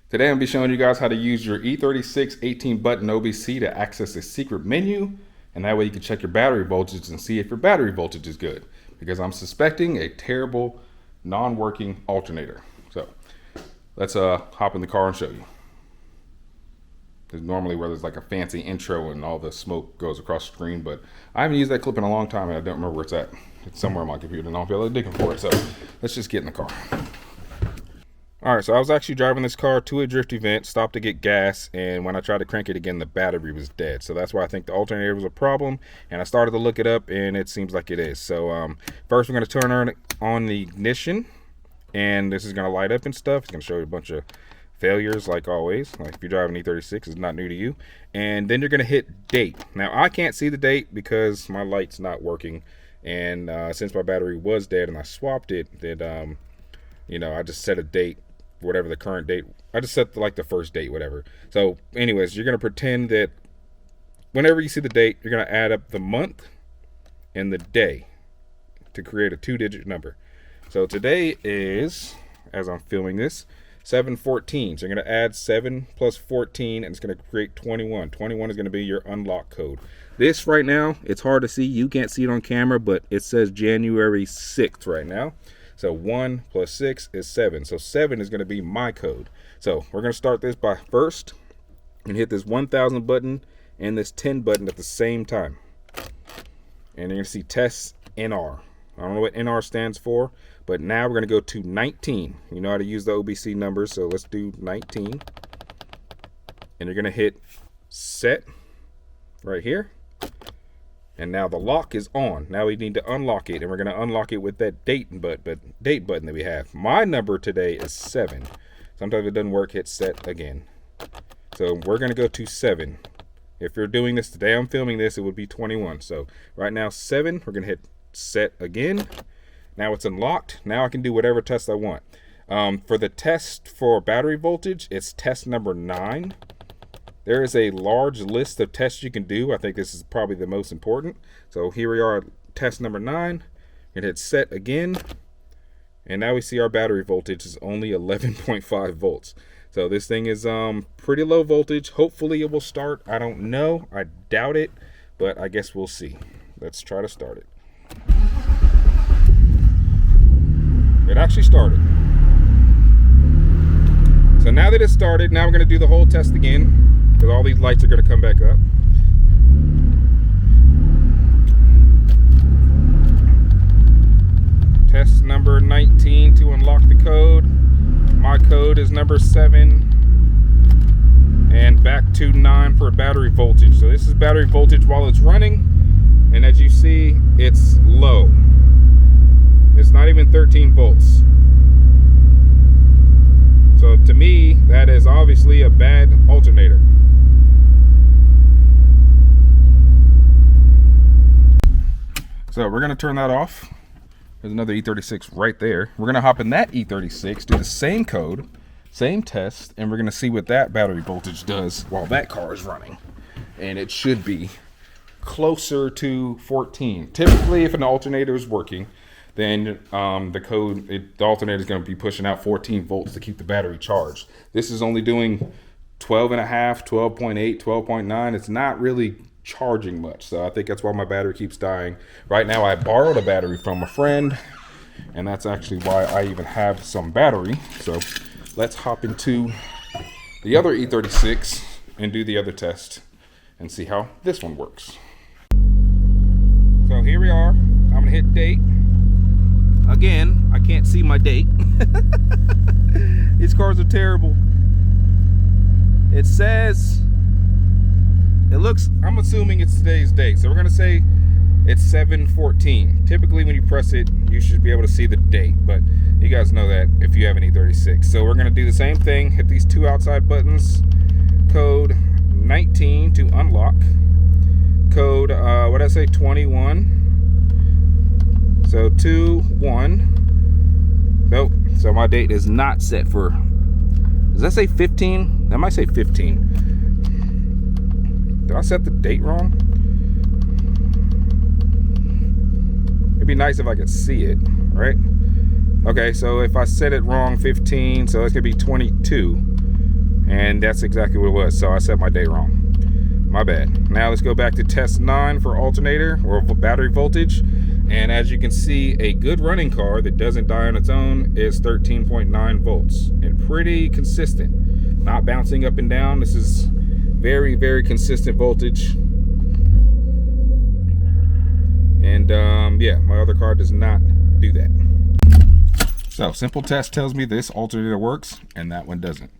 Today I'm going to be showing you guys how to use your E36 18-button OBC to access a secret menu, and that way you can check your battery voltage and see if your battery voltage is good, because I'm suspecting a terrible non-working alternator. So let's hop in the car and show you. There's normally where there's like a fancy intro and all the smoke goes across the screen, but I haven't used that clip in a long time and I don't remember where it's at. It's somewhere on my computer and I'll be able to dig for it. So let's just get in the car. All right, so I was actually driving this car to a drift event, stopped to get gas, and when I tried to crank it again, the battery was dead. So that's why I think the alternator was a problem, and I started to look it up, and it seems like it is. So first we're going to turn on the ignition, and this is going to light up and stuff. It's going to show you a bunch of failures, like always. Like if you're driving E36, it's not new to you. And then you're going to hit date. Now, I can't see the date because my light's not working, and since my battery was dead and I swapped it, that I just set a date, whatever the current date. I just set like the first date, whatever. So anyways, you're going to pretend that whenever you see the date, you're going to add up the month and the day to create a 2-digit number. So today is, as I'm filming this, 7/14. So you're going to add 7 plus 14 and it's going to create 21. 21 is going to be your unlock code. This right now, it's hard to see. You can't see it on camera, but it says January 6th right now. So 1 plus 6 is 7. So 7 is going to be my code. So we're going to start this by first and hit this 1000 button and this 10 button at the same time. And you're going to see test NR. I don't know what NR stands for, but now we're going to go to 19. You know how to use the OBC numbers, so let's do 19. And you're going to hit set right here. And now the lock is on. Now we need to unlock it, and we're going to unlock it with that date button that we have. My number today is 7. Sometimes it doesn't work, hit set again. So we're going to go to 7. If you're doing this today, I'm filming this, it would be 21. So right now 7, we're going to hit set again. Now it's unlocked. Now I can do whatever test I want. For the test for battery voltage, it's test number 9. There is a large list of tests you can do. I think this is probably the most important. So here we are at test number 9. And hit set again. And now we see our battery voltage is only 11.5 volts. So this thing is pretty low voltage. Hopefully it will start. I don't know. I doubt it. But I guess we'll see. Let's try to start it. It actually started. So now that it started, now we're going to do the whole test again. Because all these lights are going to come back up. Test number 19 to unlock the code. My code is number 7. And back to 9 for battery voltage. So this is battery voltage while it's running. And as you see, it's low. It's not even 13 volts. So to me, that is obviously a bad alternator. So we're going to turn that off. There's another E36 right there. We're going to hop in that E36, do the same code, same test, and we're going to see what that battery voltage does while that car is running. And it should be closer to 14. Typically, if an alternator is working, then the alternator is going to be pushing out 14 volts to keep the battery charged. This is only doing 12.5, 12.8, 12.9. It's not really charging much, so I think that's why my battery keeps dying. Right now I borrowed a battery from a friend, and that's actually why I even have some battery. So let's hop into the other E36 and do the other test and see how this one works. So here we are. I'm gonna hit date. Again, I can't see my date. These cars are terrible. It says, I'm assuming it's today's date. So we're gonna say it's 7/14. Typically when you press it, you should be able to see the date, but you guys know that if you have an E36. So we're gonna do the same thing, hit these 2 outside buttons, code 19 to unlock, code, what did I say, 21. So 2/1. Nope. So my date is not set for. Does that say 15? That might say 15. Did I set the date wrong? It'd be nice if I could see it, right? Okay, so if I set it wrong, 15, so it's gonna be 22. and that's exactly what it was. So I set my date wrong. My bad. Now let's go back to test 9 for alternator or battery voltage. And as you can see, a good running car that doesn't die on its own is 13.9 volts and pretty consistent. Not bouncing up and down. This is very, very consistent voltage. And yeah, my other car does not do that. So simple test tells me this alternator works and that one doesn't.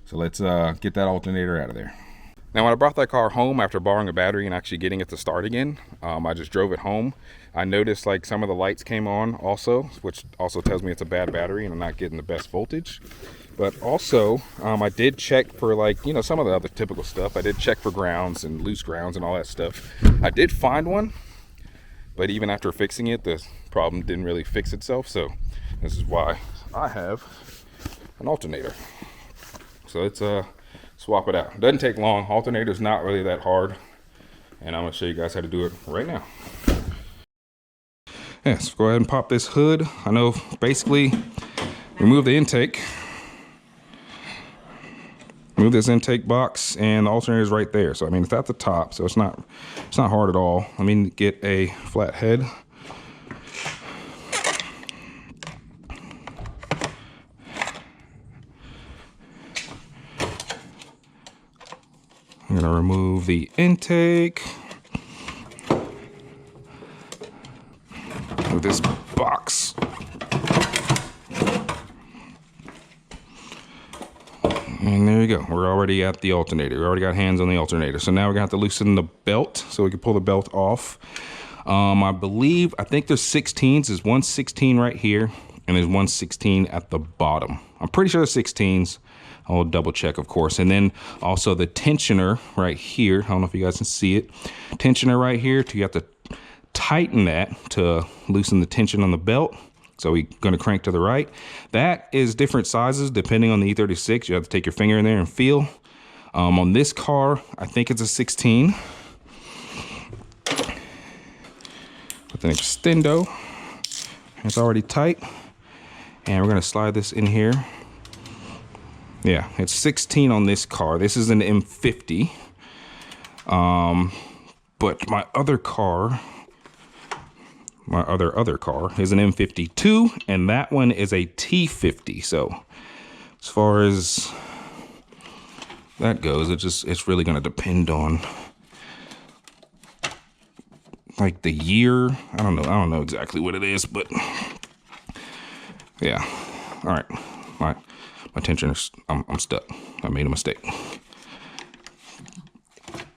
So let's get that alternator out of there. Now, when I brought that car home after borrowing a battery and actually getting it to start again, I just drove it home. I noticed like some of the lights came on also, which also tells me it's a bad battery and I'm not getting the best voltage. But also, I did check for like, you know, some of the other typical stuff. I did check for grounds and loose grounds and all that stuff. I did find one, but even after fixing it, the problem didn't really fix itself. So this is why I have an alternator. So let's swap it out. It doesn't take long. Alternator's not really that hard. And I'm gonna show you guys how to do it right now. Yes, go ahead and pop this hood. I know, basically, remove the intake. Remove this intake box and the alternator's right there. So I mean, it's at the top, so it's not hard at all. Let me get a flat head. I'm gonna remove the intake. Move this box. And there you go. We're already at the alternator. We already got hands on the alternator. So now we're gonna have to loosen the belt so we can pull the belt off. I think there's 16s. There's one 16 right here, and there's one 16 at the bottom. I'm pretty sure there's 16s. I'll double check, of course. And then also the tensioner right here. I don't know if you guys can see it. Tensioner right here. You have to tighten that to loosen the tension on the belt. So we're going to crank to the right. That is different sizes depending on the E36. You have to take your finger in there and feel. On this car, I think it's a 16. With an extendo. It's already tight. And we're going to slide this in here. Yeah, it's 16 on this car. This is an M50. But my other car, my other car is an M52, and that one is a T50. So as far as that goes, it's really going to depend on like the year. I don't know exactly what it is, but yeah. All right, my tensioner, I'm stuck. I made a mistake.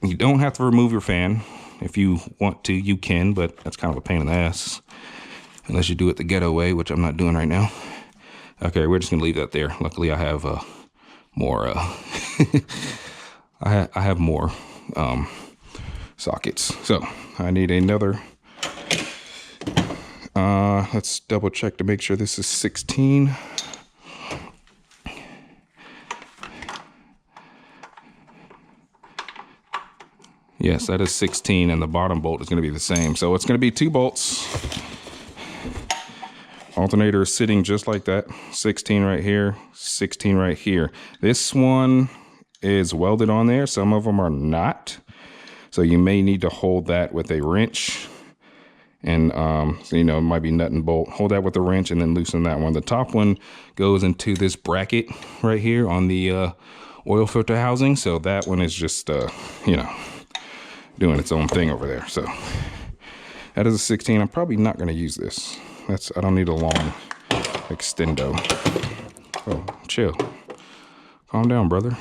You don't have to remove your fan. If you want to, you can, but that's kind of a pain in the ass. Unless you do it the ghetto way, which I'm not doing right now. Okay, we're just gonna leave that there. Luckily, I have more. I have more sockets. So I need another. Let's double check to make sure this is 16. Yes, that is 16, and the bottom bolt is going to be the same. So it's going to be 2 bolts. Alternator is sitting just like that. 16 right here, 16 right here. This one is welded on there. Some of them are not. So you may need to hold that with a wrench. And, so, you know, it might be nut and bolt. Hold that with a wrench and then loosen that one. The top one goes into this bracket right here on the oil filter housing. So that one is just, you know, doing its own thing over there. So that is a 16. I'm probably not going to use this. I don't need a long extendo. Oh, chill. Calm down, brother.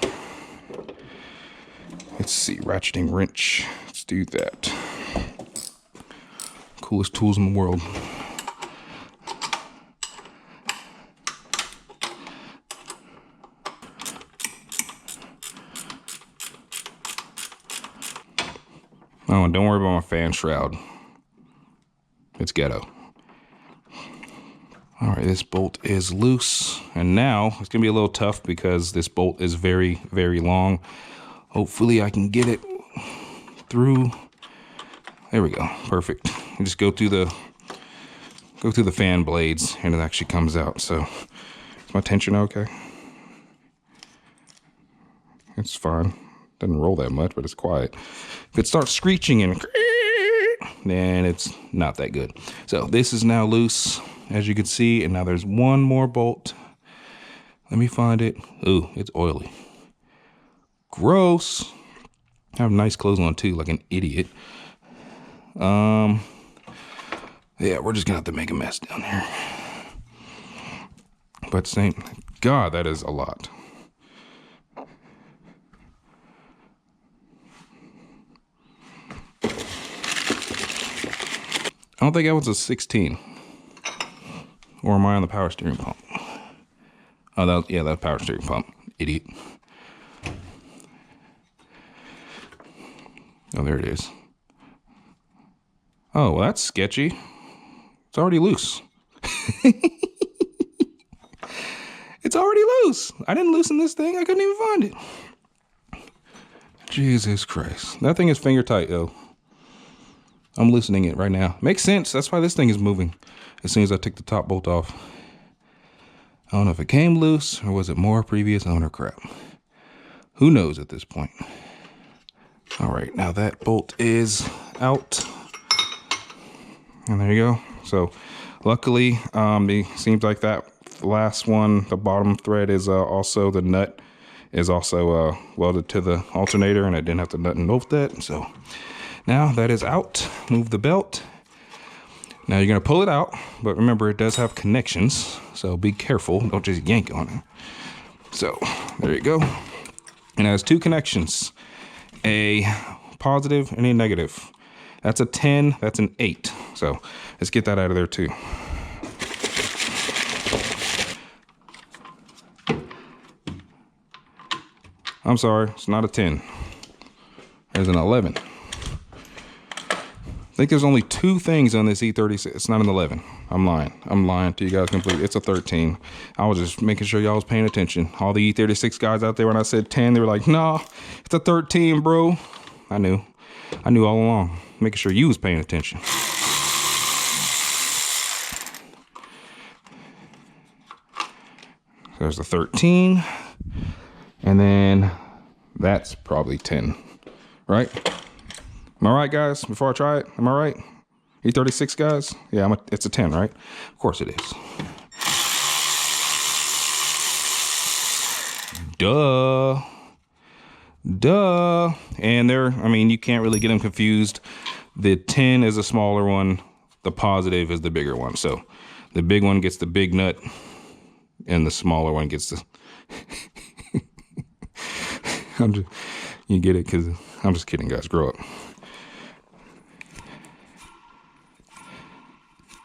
Let's see, ratcheting wrench. Let's do that. Coolest tools in the world. Oh, and don't worry about my fan shroud. It's ghetto. All right, this bolt is loose. And now it's gonna be a little tough because this bolt is very, very long. Hopefully I can get it through. There we go, perfect. You just go through the fan blades and it actually comes out. So is my tension okay? It's fine. Doesn't roll that much, but it's quiet. If it starts screeching and then it's not that good. So this is now loose, as you can see, and now there's one more bolt. Let me find it. Ooh, it's oily. Gross. I have nice clothes on too, like an idiot. Yeah, we're just gonna have to make a mess down here. But same, God, that is a lot. I don't think that was a 16. Or am I on the power steering pump? Oh, yeah, that's power steering pump. Idiot. Oh, there it is. Oh, well, that's sketchy. It's already loose. It's already loose. I didn't loosen this thing. I couldn't even find it. Jesus Christ. That thing is finger tight, though. I'm loosening it right now. Makes sense. That's why this thing is moving as soon as I take the top bolt off. I don't know if it came loose or was it more previous owner crap. Who knows at this point. All right, now that bolt is out. And there you go. So luckily, it seems like that last one, the bottom thread is also, the nut is also welded to the alternator, and I didn't have to nut and bolt that. So now that is out. Move the belt. Now you're gonna pull it out, but remember it does have connections, so be careful. Don't just yank on it. So there you go. And it has two connections, a positive and a negative. That's a 10, that's an 8. So let's get that out of there too. I'm sorry, it's not a 10. There's an 11. I think there's only 2 things on this E36. It's not an 11. I'm lying. I'm lying to you guys completely. It's a 13. I was just making sure y'all was paying attention. All the E36 guys out there, when I said 10, they were like, nah, it's a 13, bro. I knew all along. Making sure you was paying attention. There's the 13. And then that's probably 10, right? Am I right, guys? Before I try it, am I right? E36 guys? Yeah, it's a 10, right? Of course it is. Duh. Duh. And you can't really get them confused. The 10 is a smaller one. The positive is the bigger one. So the big one gets the big nut and the smaller one gets the... you get it? Because I'm just kidding, guys. Grow up.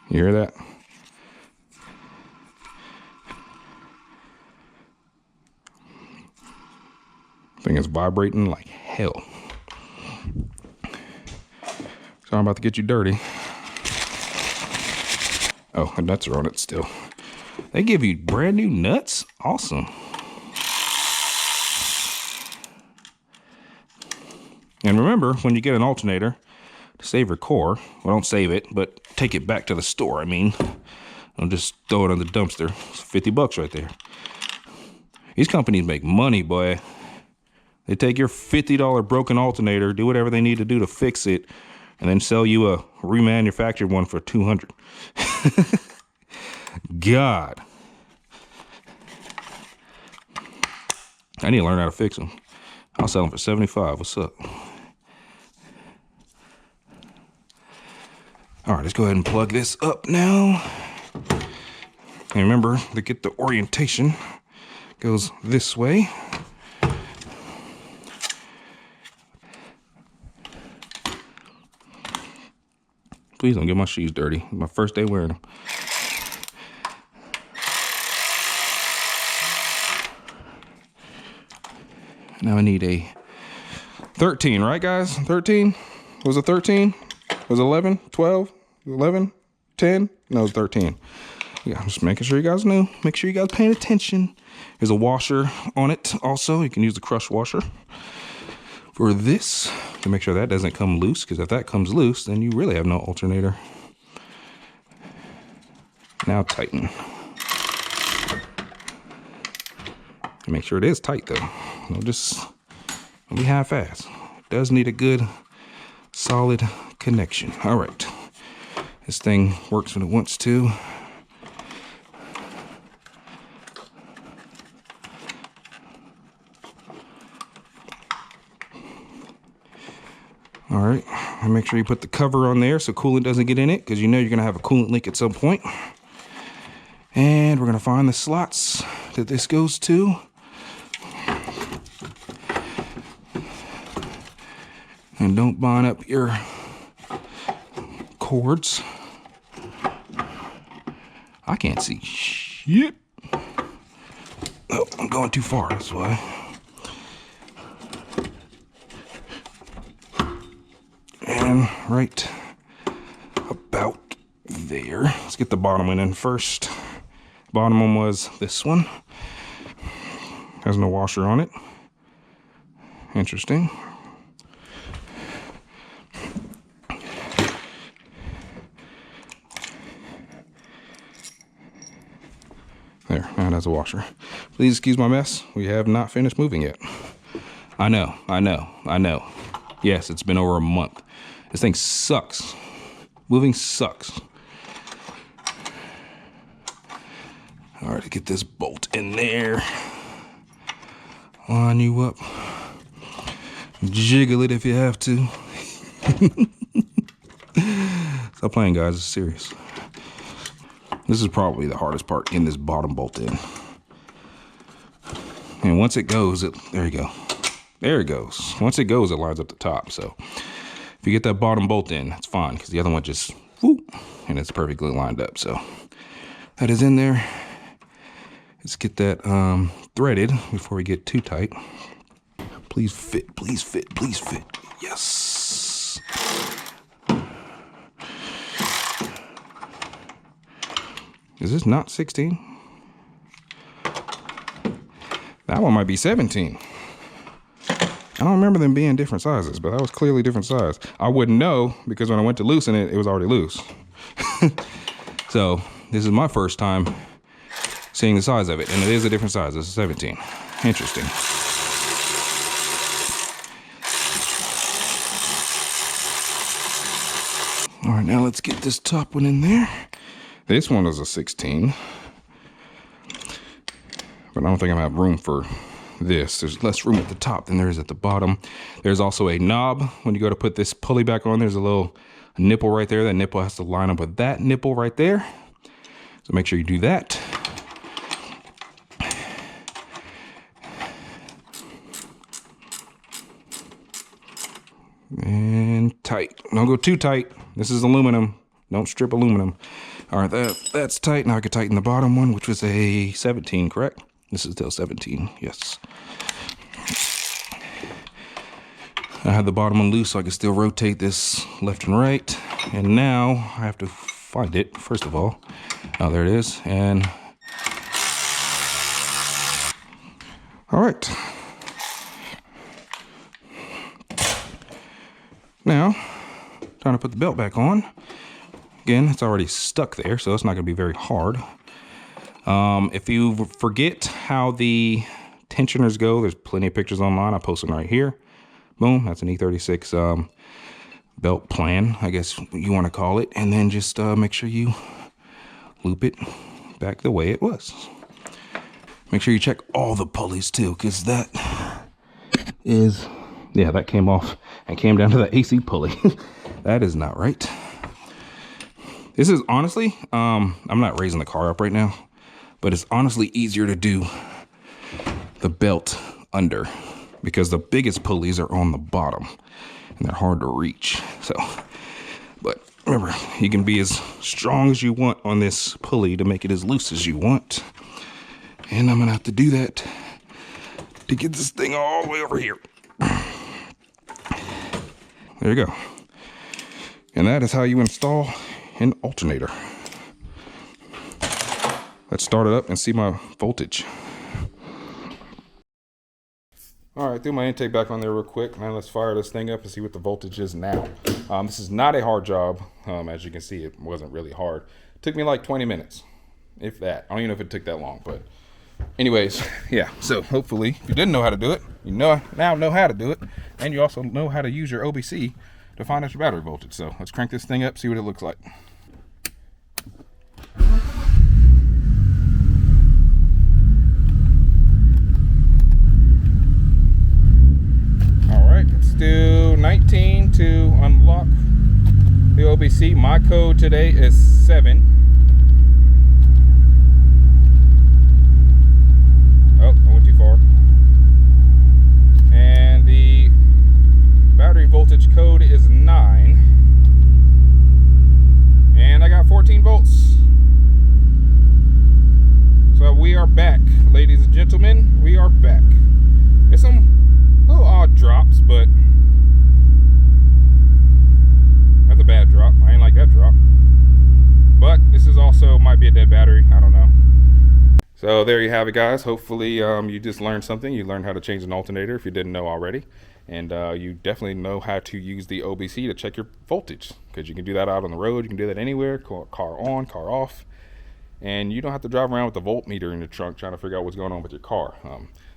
You hear that? Thing is vibrating like hell. So I'm about to get you dirty. Oh, the nuts are on it still. They give you brand new nuts? Awesome. And remember, when you get an alternator, to save your core, well, don't save it, but take it back to the store, Don't just throw it in the dumpster. It's 50 bucks right there. These companies make money, boy. They take your $50 broken alternator, do whatever they need to do to fix it, and then sell you a remanufactured one for $200. God. I need to learn how to fix them. I'll sell them for $75. What's up? All right, let's go ahead and plug this up now. And remember, to get the orientation, goes this way. Please don't get my shoes dirty. My first day wearing them. Now I need a 13, right, guys? 13? Was it 13? Was it 11? 12? 11? 10? No, it was 13. Yeah, I'm just making sure you guys knew. Make sure you guys paying attention. There's a washer on it also. You can use the crush washer for this to make sure that doesn't come loose, because if that comes loose, then you really have no alternator. Now tighten. Make sure it is tight though. Don't just Don't be half-ass. It does need a good, solid connection. All right. This thing works when it wants to. All right, and make sure you put the cover on there so coolant doesn't get in it, because you know you're gonna have a coolant leak at some point. And we're gonna find the slots that this goes to. And don't bind up your cords. I can't see shit. Oh, I'm going too far, that's why. And right about there. Let's get the bottom one in first. Bottom one was this one. Has no washer on it. Interesting. There, now it has a washer. Please excuse my mess. We have not finished moving yet. I know. Yes, it's been over a month. This thing sucks. Moving sucks. All right, get this bolt in there. Line you up. Jiggle it if you have to. Stop playing, guys. It's serious. This is probably the hardest part, in this bottom bolt in. And once it goes, there you go. There it goes. Once it goes, it lines up the top. So if you get that bottom bolt in, that's fine, because the other one just whoop, and it's perfectly lined up. So that is in there. Let's get that threaded before we get too tight. Please fit, please fit, please fit. Yes. Is this not 16? That one might be 17. I don't remember them being different sizes, but that was clearly different size. I wouldn't know, because when I went to loosen it, it was already loose. So this is my first time seeing the size of it, and it is a different size. This is 17. Interesting. All right, now let's get this top one in there. This one is a 16, but I don't think I have room for this. There's less room at the top than there is at the bottom. There's also a knob. When you go to put this pulley back on, there's a little nipple right there. That nipple has to line up with that nipple right there. So make sure you do that. And tight. Don't go too tight. This is aluminum. Don't strip aluminum. All right, that's tight. Now I can tighten the bottom one, which was a 17, correct? This is still 17, yes. I had the bottom one loose so I can still rotate this left and right. And now I have to find it, first of all. Oh, there it is. And all right. Now, time to put the belt back on. Again, it's already stuck there, so it's not going to be very hard. If you forget how the tensioners go, there's plenty of pictures online. I post them right here. Boom, that's an E36 belt plan, I guess you want to call it. And then just make sure you loop it back the way it was. Make sure you check all the pulleys too, because that is, yeah, that came off and came down to the AC pulley. That is not right. This is honestly, I'm not raising the car up right now, but it's honestly easier to do the belt under, because the biggest pulleys are on the bottom and they're hard to reach. So, but remember, you can be as strong as you want on this pulley to make it as loose as you want. And I'm gonna have to do that to get this thing all the way over here. There you go. And that is how you install an alternator. Let's start it up and see my voltage. All right, threw my intake back on there real quick. Now let's fire this thing up and see what the voltage is now. This is not a hard job. As you can see, it wasn't really hard. It took me like 20 minutes, if that. I don't even know if it took that long, but Anyways, yeah, so hopefully if you didn't know how to do it, you now know how to do it, and you also know how to use your OBC to find out your battery voltage. So let's crank this thing up, see what it looks like. All right, let's do 19 to unlock the OBC. My code today is 7. Oh, I went too far. And the battery voltage code is 9. And I got 14 volts. So we are back, ladies and gentlemen. We are back. It's some little odd drops, but that's a bad drop. I ain't like that drop. But this is also might be a dead battery. I don't know. So there you have it, guys. Hopefully you just learned something. You learned how to change an alternator if you didn't know already. And you definitely know how to use the OBC to check your voltage, because you can do that out on the road. You can do that anywhere, car on, car off. And you don't have to drive around with the voltmeter in the trunk trying to figure out what's going on with your car.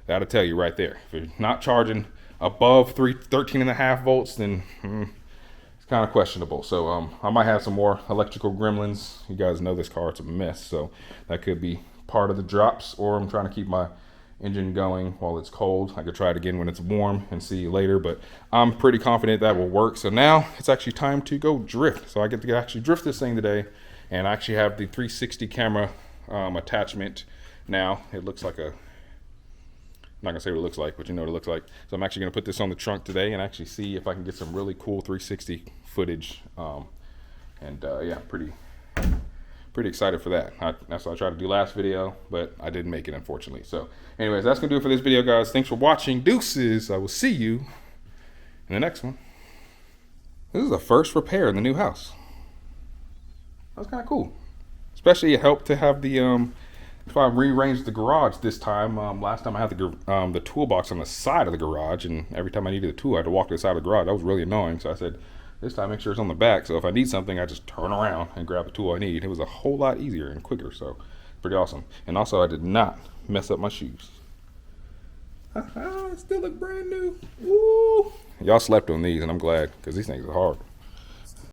That'll tell you right there. If you're not charging above 13.5 volts, then it's kind of questionable. So I might have some more electrical gremlins. You guys know this car, it's a mess. So that could be part of the drops, or I'm trying to keep my engine going while it's cold. I could try it again when it's warm and see later, but I'm pretty confident that will work. So now it's actually time to go drift. So I get to actually drift this thing today, and I actually have the 360 camera attachment now. It looks like I'm not gonna say what it looks like, but you know what it looks like. So I'm actually gonna put this on the trunk today and actually see if I can get some really cool 360 footage. Yeah, pretty excited for that. That's what I tried to do last video, but I didn't make it, unfortunately. So anyways, that's gonna do it for this video, guys. Thanks for watching. Deuces. I will see you in the next one. This is the first repair in the new house. That was kind of cool. Especially it helped to have the if I rearranged the garage this time. Last time I had the toolbox on the side of the garage, and every time I needed a tool, I had to walk to the side of the garage. That was really annoying. So I said, this time make sure it's on the back, so if I need something, I just turn around and grab the tool I need. It was a whole lot easier and quicker, so pretty awesome. And also, I did not mess up my shoes. Still look brand new. Woo! Y'all slept on these, and I'm glad, because these things are hard.